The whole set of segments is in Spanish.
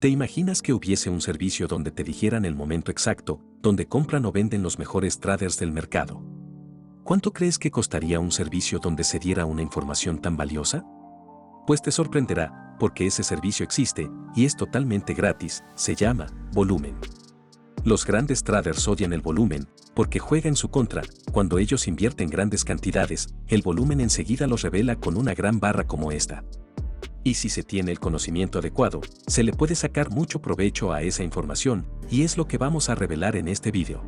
¿Te imaginas que hubiese un servicio donde te dijeran el momento exacto, donde compran o venden los mejores traders del mercado? ¿Cuánto crees que costaría un servicio donde se diera una información tan valiosa? Pues te sorprenderá, porque ese servicio existe, y es totalmente gratis, se llama volumen. Los grandes traders odian el volumen, porque juega en su contra. Cuando ellos invierten grandes cantidades, el volumen enseguida los revela con una gran barra como esta. Y si se tiene el conocimiento adecuado, se le puede sacar mucho provecho a esa información, y es lo que vamos a revelar en este vídeo.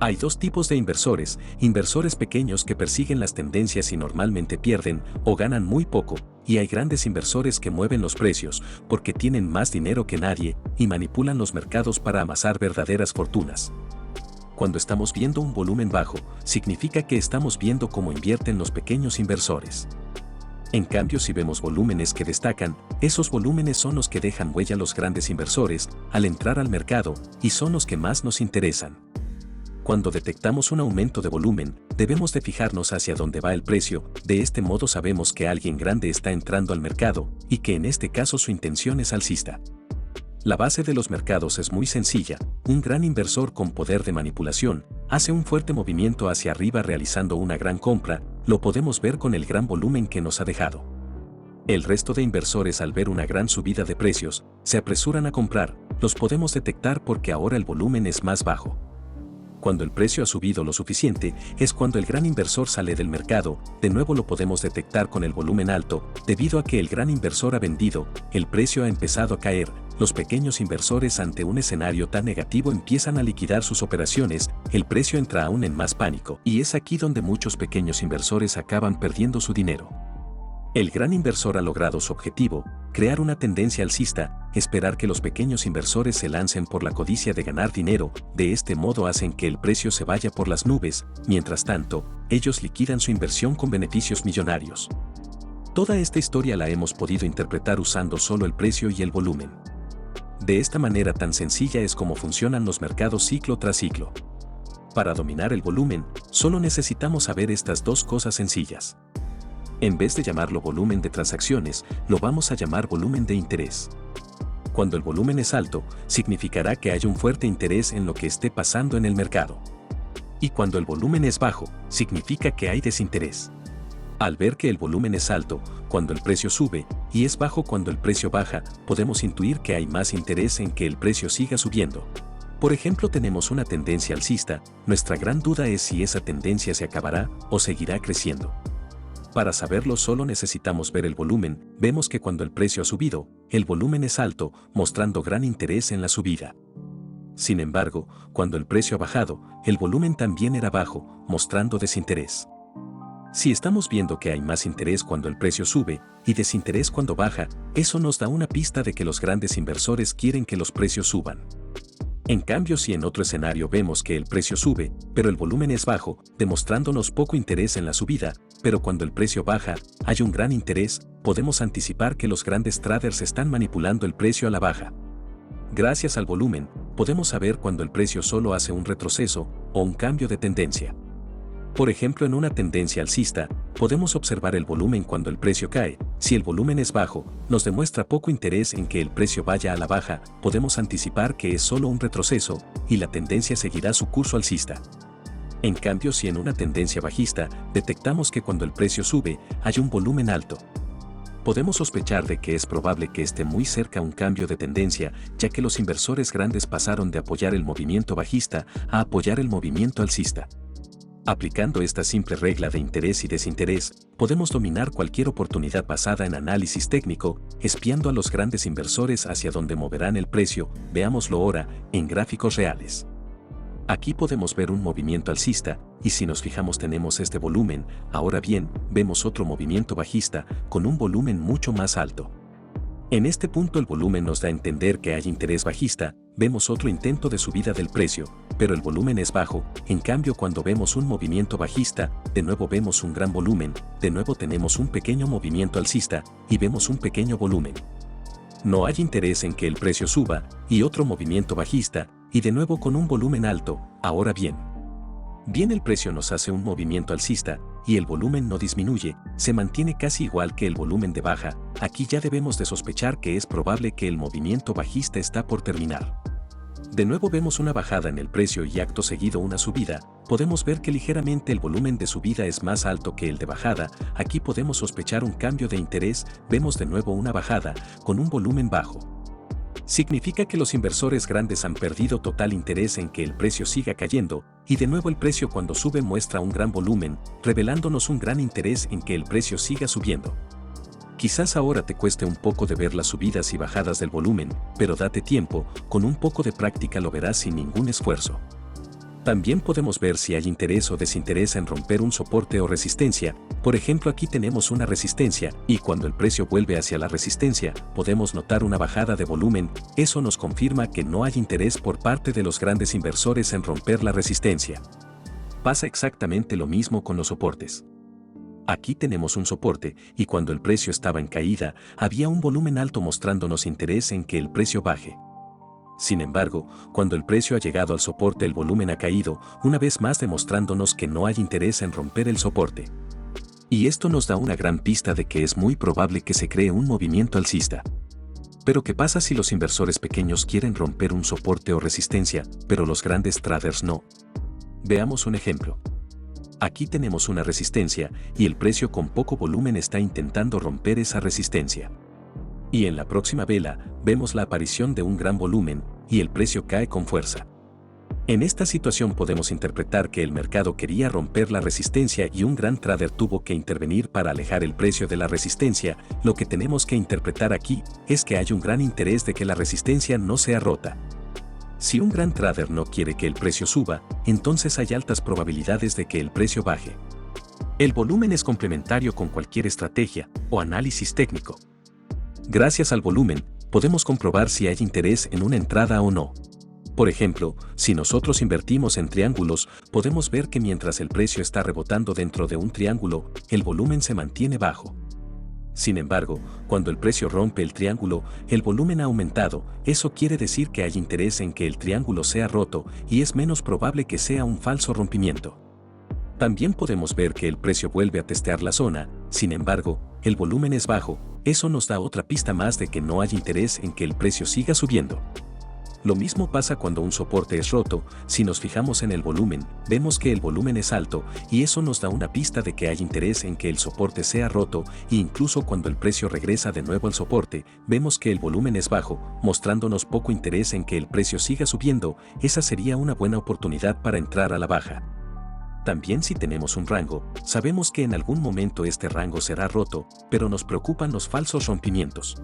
Hay dos tipos de inversores: inversores pequeños que persiguen las tendencias y normalmente pierden o ganan muy poco, y hay grandes inversores que mueven los precios porque tienen más dinero que nadie y manipulan los mercados para amasar verdaderas fortunas. Cuando estamos viendo un volumen bajo, significa que estamos viendo cómo invierten los pequeños inversores. En cambio, si vemos volúmenes que destacan, esos volúmenes son los que dejan huella a los grandes inversores al entrar al mercado y son los que más nos interesan. Cuando detectamos un aumento de volumen, debemos de fijarnos hacia dónde va el precio. De este modo sabemos que alguien grande está entrando al mercado y que en este caso su intención es alcista. La base de los mercados es muy sencilla: un gran inversor con poder de manipulación hace un fuerte movimiento hacia arriba realizando una gran compra. Lo podemos ver con el gran volumen que nos ha dejado. El resto de inversores, al ver una gran subida de precios, se apresuran a comprar. Los podemos detectar porque ahora el volumen es más bajo. Cuando el precio ha subido lo suficiente, es cuando el gran inversor sale del mercado. De nuevo lo podemos detectar con el volumen alto. Debido a que el gran inversor ha vendido, el precio ha empezado a caer. Los pequeños inversores, ante un escenario tan negativo, empiezan a liquidar sus operaciones. El precio entra aún en más pánico, y es aquí donde muchos pequeños inversores acaban perdiendo su dinero. El gran inversor ha logrado su objetivo: crear una tendencia alcista, esperar que los pequeños inversores se lancen por la codicia de ganar dinero. De este modo hacen que el precio se vaya por las nubes. Mientras tanto, ellos liquidan su inversión con beneficios millonarios. Toda esta historia la hemos podido interpretar usando solo el precio y el volumen. De esta manera tan sencilla es como funcionan los mercados ciclo tras ciclo. Para dominar el volumen, solo necesitamos saber estas dos cosas sencillas. En vez de llamarlo volumen de transacciones, lo vamos a llamar volumen de interés. Cuando el volumen es alto, significará que hay un fuerte interés en lo que esté pasando en el mercado. Y cuando el volumen es bajo, significa que hay desinterés. Al ver que el volumen es alto cuando el precio sube y es bajo cuando el precio baja, podemos intuir que hay más interés en que el precio siga subiendo. Por ejemplo, tenemos una tendencia alcista. Nuestra gran duda es si esa tendencia se acabará o seguirá creciendo. Para saberlo solo necesitamos ver el volumen. Vemos que cuando el precio ha subido, el volumen es alto, mostrando gran interés en la subida. Sin embargo, cuando el precio ha bajado, el volumen también era bajo, mostrando desinterés. Si estamos viendo que hay más interés cuando el precio sube y desinterés cuando baja, eso nos da una pista de que los grandes inversores quieren que los precios suban. En cambio, si en otro escenario vemos que el precio sube, pero el volumen es bajo, demostrándonos poco interés en la subida, pero cuando el precio baja, hay un gran interés, podemos anticipar que los grandes traders están manipulando el precio a la baja. Gracias al volumen, podemos saber cuando el precio solo hace un retroceso o un cambio de tendencia. Por ejemplo, en una tendencia alcista, podemos observar el volumen cuando el precio cae. Si el volumen es bajo, nos demuestra poco interés en que el precio vaya a la baja. Podemos anticipar que es solo un retroceso y la tendencia seguirá su curso alcista. En cambio, si en una tendencia bajista, detectamos que cuando el precio sube, hay un volumen alto, podemos sospechar de que es probable que esté muy cerca a un cambio de tendencia, ya que los inversores grandes pasaron de apoyar el movimiento bajista a apoyar el movimiento alcista. Aplicando esta simple regla de interés y desinterés, podemos dominar cualquier oportunidad basada en análisis técnico, espiando a los grandes inversores hacia donde moverán el precio. Veámoslo ahora en gráficos reales. Aquí podemos ver un movimiento alcista, y si nos fijamos tenemos este volumen. Ahora bien, vemos otro movimiento bajista con un volumen mucho más alto. En este punto el volumen nos da a entender que hay interés bajista. Vemos otro intento de subida del precio, pero el volumen es bajo. En cambio, cuando vemos un movimiento bajista, de nuevo vemos un gran volumen. De nuevo tenemos un pequeño movimiento alcista y vemos un pequeño volumen. No hay interés en que el precio suba y otro movimiento bajista y de nuevo con un volumen alto. Ahora bien, el precio nos hace un movimiento alcista y el volumen no disminuye, se mantiene casi igual que el volumen de baja, aquí ya debemos de sospechar que es probable que el movimiento bajista está por terminar. De nuevo vemos una bajada en el precio y acto seguido una subida, podemos ver que ligeramente el volumen de subida es más alto que el de bajada, aquí podemos sospechar un cambio de interés, vemos de nuevo una bajada, con un volumen bajo. Significa que los inversores grandes han perdido total interés en que el precio siga cayendo, y de nuevo el precio cuando sube muestra un gran volumen, revelándonos un gran interés en que el precio siga subiendo. Quizás ahora te cueste un poco de ver las subidas y bajadas del volumen, pero date tiempo, con un poco de práctica lo verás sin ningún esfuerzo. También podemos ver si hay interés o desinterés en romper un soporte o resistencia, por ejemplo aquí tenemos una resistencia, y cuando el precio vuelve hacia la resistencia, podemos notar una bajada de volumen, eso nos confirma que no hay interés por parte de los grandes inversores en romper la resistencia. Pasa exactamente lo mismo con los soportes. Aquí tenemos un soporte, y cuando el precio estaba en caída, había un volumen alto mostrándonos interés en que el precio baje. Sin embargo, cuando el precio ha llegado al soporte el volumen ha caído, una vez más demostrándonos que no hay interés en romper el soporte. Y esto nos da una gran pista de que es muy probable que se cree un movimiento alcista. Pero ¿qué pasa si los inversores pequeños quieren romper un soporte o resistencia, pero los grandes traders no? Veamos un ejemplo. Aquí tenemos una resistencia, y el precio con poco volumen está intentando romper esa resistencia. Y en la próxima vela, vemos la aparición de un gran volumen, y el precio cae con fuerza. En esta situación podemos interpretar que el mercado quería romper la resistencia y un gran trader tuvo que intervenir para alejar el precio de la resistencia. Lo que tenemos que interpretar aquí es que hay un gran interés de que la resistencia no sea rota. Si un gran trader no quiere que el precio suba, entonces hay altas probabilidades de que el precio baje. El volumen es complementario con cualquier estrategia o análisis técnico. Gracias al volumen, podemos comprobar si hay interés en una entrada o no. Por ejemplo, si nosotros invertimos en triángulos, podemos ver que mientras el precio está rebotando dentro de un triángulo, el volumen se mantiene bajo. Sin embargo, cuando el precio rompe el triángulo, el volumen ha aumentado, eso quiere decir que hay interés en que el triángulo sea roto y es menos probable que sea un falso rompimiento. También podemos ver que el precio vuelve a testear la zona, sin embargo, el volumen es bajo, eso nos da otra pista más de que no hay interés en que el precio siga subiendo. Lo mismo pasa cuando un soporte es roto, si nos fijamos en el volumen, vemos que el volumen es alto, y eso nos da una pista de que hay interés en que el soporte sea roto, e incluso cuando el precio regresa de nuevo al soporte, vemos que el volumen es bajo, mostrándonos poco interés en que el precio siga subiendo, esa sería una buena oportunidad para entrar a la baja. También si tenemos un rango, sabemos que en algún momento este rango será roto, pero nos preocupan los falsos rompimientos.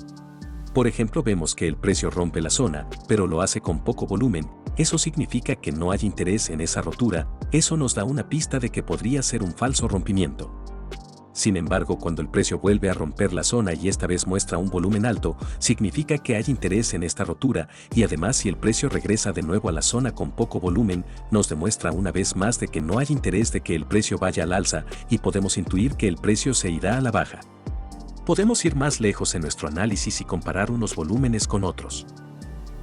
Por ejemplo, vemos que el precio rompe la zona, pero lo hace con poco volumen, eso significa que no hay interés en esa rotura, eso nos da una pista de que podría ser un falso rompimiento. Sin embargo, cuando el precio vuelve a romper la zona y esta vez muestra un volumen alto, significa que hay interés en esta rotura, y además si el precio regresa de nuevo a la zona con poco volumen, nos demuestra una vez más de que no hay interés de que el precio vaya al alza, y podemos intuir que el precio se irá a la baja. Podemos ir más lejos en nuestro análisis y comparar unos volúmenes con otros.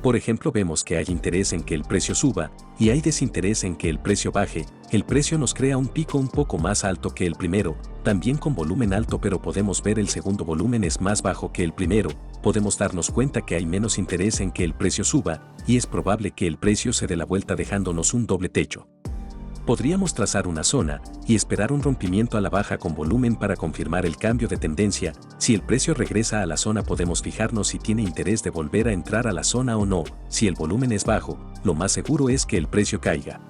Por ejemplo, vemos que hay interés en que el precio suba, y hay desinterés en que el precio baje, el precio nos crea un pico un poco más alto que el primero, también con volumen alto, pero podemos ver el segundo volumen es más bajo que el primero, podemos darnos cuenta que hay menos interés en que el precio suba, y es probable que el precio se dé la vuelta dejándonos un doble techo. Podríamos trazar una zona y esperar un rompimiento a la baja con volumen para confirmar el cambio de tendencia. Si el precio regresa a la zona podemos fijarnos si tiene interés de volver a entrar a la zona o no. Si el volumen es bajo, lo más seguro es que el precio caiga.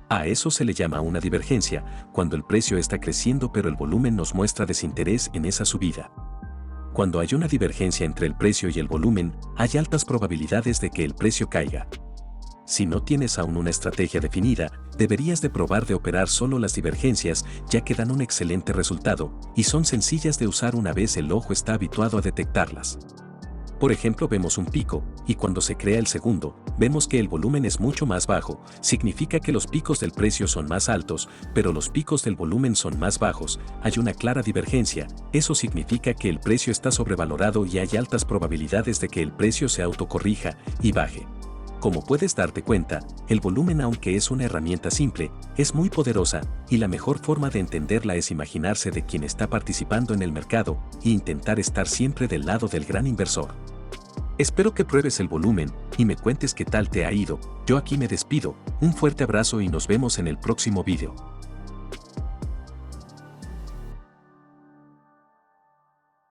A eso se le llama una divergencia, cuando el precio está creciendo pero el volumen nos muestra desinterés en esa subida. Cuando hay una divergencia entre el precio y el volumen, hay altas probabilidades de que el precio caiga. Si no tienes aún una estrategia definida, deberías de probar de operar solo las divergencias, ya que dan un excelente resultado, y son sencillas de usar una vez el ojo está habituado a detectarlas. Por ejemplo, vemos un pico, y cuando se crea el segundo, vemos que el volumen es mucho más bajo, significa que los picos del precio son más altos, pero los picos del volumen son más bajos, hay una clara divergencia, eso significa que el precio está sobrevalorado y hay altas probabilidades de que el precio se autocorrija y baje. Como puedes darte cuenta, el volumen, aunque es una herramienta simple, es muy poderosa, y la mejor forma de entenderla es imaginarse de quien está participando en el mercado e intentar estar siempre del lado del gran inversor. Espero que pruebes el volumen y me cuentes qué tal te ha ido. Yo aquí me despido, un fuerte abrazo y nos vemos en el próximo vídeo.